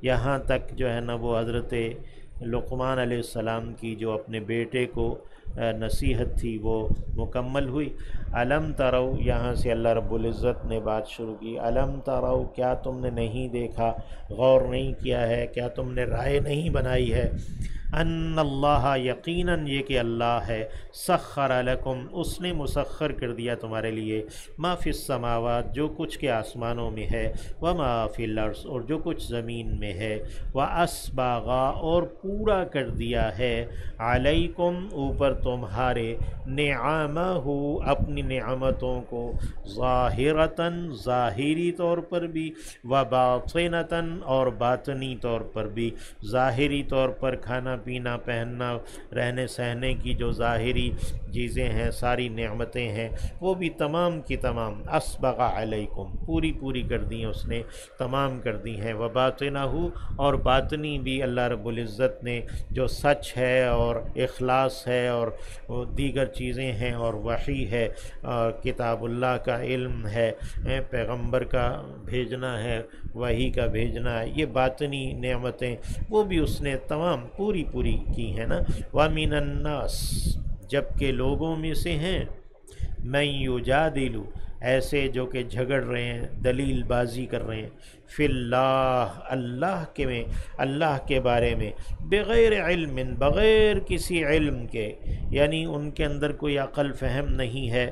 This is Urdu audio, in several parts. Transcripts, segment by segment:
یہاں تک جو ہے نا وہ حضرت لقمان علیہ السلام کی جو اپنے بیٹے کو نصیحت تھی وہ مکمل ہوئی۔ علم ترو، یہاں سے اللہ رب العزت نے بات شروع کی، علم ترو، کیا تم نے نہیں دیکھا، غور نہیں کیا ہے، کیا تم نے رائے نہیں بنائی ہے، ان اللہ، یقیناً یہ کہ اللہ ہے، سخر لکم، اس نے مسخر کر دیا تمہارے لیے، ما فی السماوات، جو کچھ کے آسمانوں میں ہے، وما فی الارض، اور جو کچھ زمین میں ہے، واسباغا، اور پورا کر دیا ہے، علیکم، اوپر تمہارے، نعمہ، اپنی نعمتوں کو، ظاہرتاً، ظاہری طور پر بھی، وباطنتاً، اور باطنی طور پر بھی۔ ظاہری طور پر کھانا پینا پہننا رہنے سہنے کی جو ظاہری چیزیں ہیں، ساری نعمتیں ہیں، وہ بھی تمام کی تمام اسبغ علیکم، پوری پوری کر دی اس نے، تمام کر دی ہیں، وباطنہ، اور باطنی بھی اللہ رب العزت نے جو سچ ہے اور اخلاص ہے اور دیگر چیزیں ہیں اور وحی ہے، کتاب اللہ کا علم ہے، پیغمبر کا بھیجنا ہے، وحی کا بھیجنا ہے، یہ باطنی نعمتیں وہ بھی اس نے تمام پوری پوری کی ہیں نا۔ وَمِنَ النَّاسِ، جبکہ لوگوں میں سے ہیں، مَن یُجادِلُ، ایسے جو کہ جھگڑ رہے ہیں، دلیل بازی کر رہے ہیں، فی اللہ، اللہ کے بارے میں، بغیر علم، بغیر کسی علم کے، یعنی ان کے اندر کوئی عقل فہم نہیں ہے،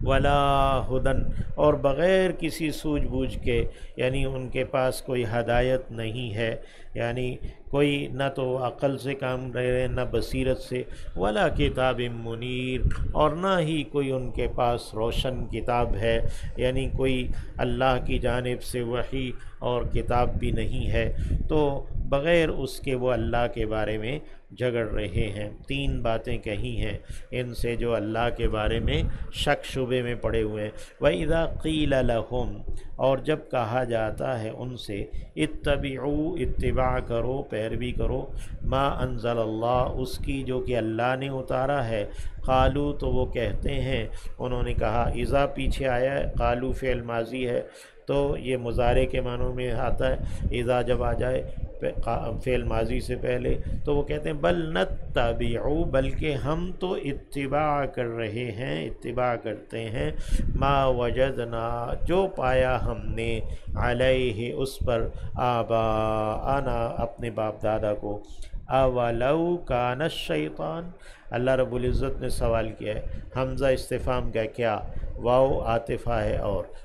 ولا ہدن، اور بغیر کسی سوجھ بوجھ کے، یعنی ان کے پاس کوئی ہدایت نہیں ہے، یعنی کوئی نہ تو عقل سے کام لے رہے نہ بصیرت سے، ولا کتاب منیر، اور نہ ہی کوئی ان کے پاس روشن کتاب ہے، یعنی کوئی اللہ کی جانب سے وحی اور کتاب بھی نہیں ہے، تو بغیر اس کے وہ اللہ کے بارے میں جھگڑ رہے ہیں۔ تین باتیں کہی ہیں ان سے جو اللہ کے بارے میں شک شبے میں پڑے ہوئے ہیں۔ وَإِذَا قِيلَ لَهُمْ، اور جب کہا جاتا ہے ان سے، اتبعوا، اتباع کرو، پیروی کرو، ما انزل اللہ، اس کی جو کہ اللہ نے اتارا ہے، قالو، تو وہ کہتے ہیں، انہوں نے کہا، اذا پیچھے آیا ہے، قالو فعل ماضی ہے تو یہ مضارع کے معنوں میں آتا ہے، اذا جب آ جائے فعل ماضی سے پہلے تو وہ کہتے ہیں بل نتبع، بلکہ ہم تو اتباع کر رہے ہیں، اتباع کرتے ہیں، ما وجدنا، جو پایا ہم نے، علیہ، اس پر، آباءنا، اپنے باپ دادا کو، اولو کان الشیطان، اللہ رب العزت نے سوال کیا ہے، حمزہ استفہام کا، کیا، واو عاطفہ ہے،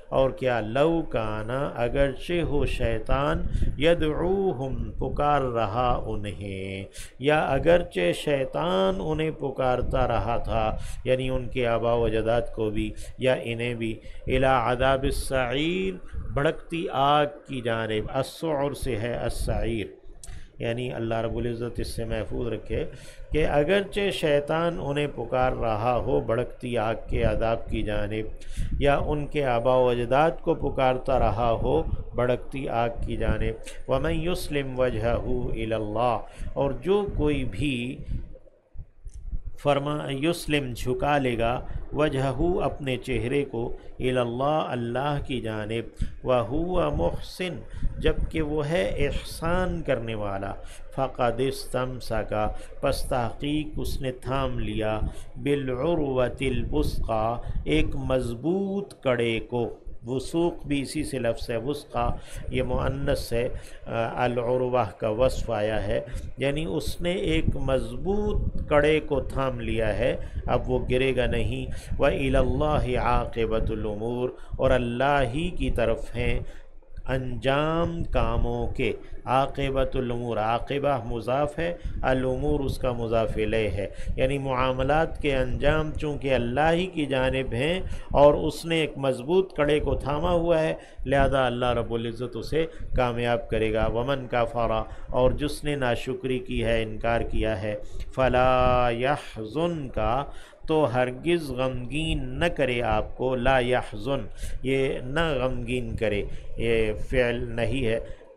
اور کیا، لو کانا، اگرچہ ہو شیطان، یدعوہم، پکار رہا انہیں، یا اگرچہ شیطان انہیں پکارتا رہا تھا، یعنی ان کے آباء و اجداد کو بھی یا انہیں بھی، الی عذاب السعیر، بھڑکتی آگ کی جانب، السعر سے ہے السعیر، یعنی اللہ رب العزت اس سے محفوظ رکھے کہ اگرچہ شیطان انہیں پکار رہا ہو بھڑکتی آگ کے عذاب کی جانب، یا ان کے آباء و اجداد کو پکارتا رہا ہو بھڑکتی آگ کی جانب، وَمَن يُسْلِمْ وَجْهَهُ إِلَى اللَّهِ، اور جو کوئی بھی یسلم، جھکا لے گا، وجہہ، اپنے چہرے کو، الی اللہ، اللہ کی جانب، وہو محسن، جبکہ وہ ہے احسان کرنے والا، فقد استمسک، پس تحقیق اس نے تھام لیا، بالعروۃ الوثقی، ایک مضبوط کڑے کو، وثوق بھی اسی سے لفظ ہے، وثقہ یہ مؤنث ہے، العروہ کا وصف آیا ہے، یعنی اس نے ایک مضبوط کڑے کو تھام لیا ہے، اب وہ گرے گا نہیں، وَإِلَى اللَّهِ عَاقِبَةُ الْأُمُورِ، اور اللہ ہی کی طرف ہیں انجام کاموں کے، عاقبۃ الامور، عاقبہ مضاف ہے، الامور اس کا مضاف الیہ ہے، یعنی معاملات کے انجام چونکہ اللہ ہی کی جانب ہیں اور اس نے ایک مضبوط کڑے کو تھاما ہوا ہے، لہذا اللہ رب العزت اسے کامیاب کرے گا۔ ومن کفر، اور جس نے ناشکری کی ہے، انکار کیا ہے، فلا یحزنک، تو ہرگز غمگین نہ کرے آپ کو، لا یحزن، یہ نہ غمگین کرے، یہ فعل نہیں ہے،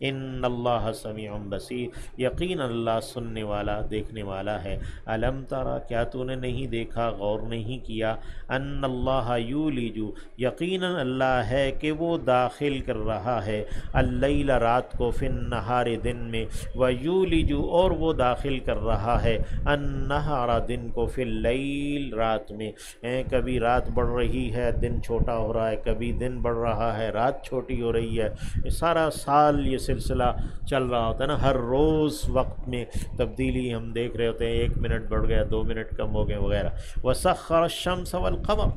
ان اللہ سمیع بصیر، یقین اللہ سننے والا دیکھنے والا ہے۔ الم ترا، کیا تو نے نہیں دیکھا، غور نہیں کیا، ان اللہ یولج، یقیناً اللہ ہے کہ وہ داخل کر رہا ہے اللیل رات کو، فی النہار دن میں، ویولج اور وہ داخل کر رہا ہے النہار دن کو، فی اللیل رات میں۔ کبھی رات بڑھ رہی ہے دن چھوٹا ہو رہا ہے، کبھی دن بڑھ رہا ہے رات چھوٹی ہو رہی ہے، سارا سال یہ سلسلہ چل رہا ہوتا ہے نا، ہر روز وقت میں تبدیلی ہم دیکھ رہے ہوتے ہیں، 1 منٹ بڑھ گیا، 2 منٹ کم ہو گئے وغیرہ۔ وسخر الشمس والقمر،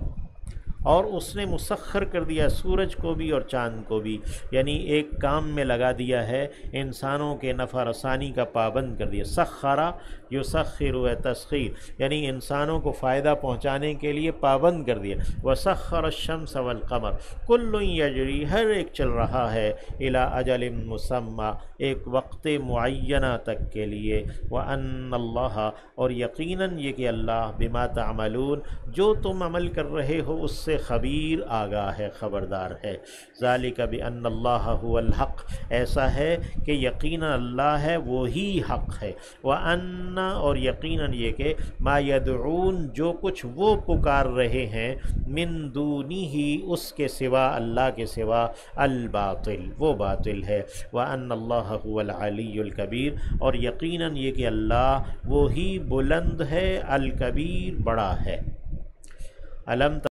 اور اس نے مسخر کر دیا سورج کو بھی اور چاند کو بھی، یعنی ایک کام میں لگا دیا ہے، انسانوں کے نفع رسانی کا پابند کر دیا۔ سخرا یسخر ہے تسخیر، یعنی انسانوں کو فائدہ پہنچانے کے لیے پابند کر دیا۔ وسخر الشمس والقمر کل یجری، ہر ایک چل رہا ہے، الی اجل مسمی، ایک وقت معینہ تک کے لیے۔ وان اللہ، اور یقیناً یہ کہ اللہ، بما تعملون، جو تم عمل کر رہے ہو اس سے خبیر، آگاہ ہے، خبردار ہے۔ ذالک بان اللہ هو الحق، ایسا ہے کہ یقیناً اللہ ہے وہی حق ہے۔ وان، اور یقیناً یہ کہ ما یدعون، جو کچھ وہ پکار رہے ہیں، من دونہ، اس کے سوا، اللہ کے سوا، الباطل، وہ باطل ہے۔ وان اللہ هو العلی الکبیر، اور یقیناً یہ کہ اللہ وہی بلند ہے، الکبیر، بڑا ہے۔ الم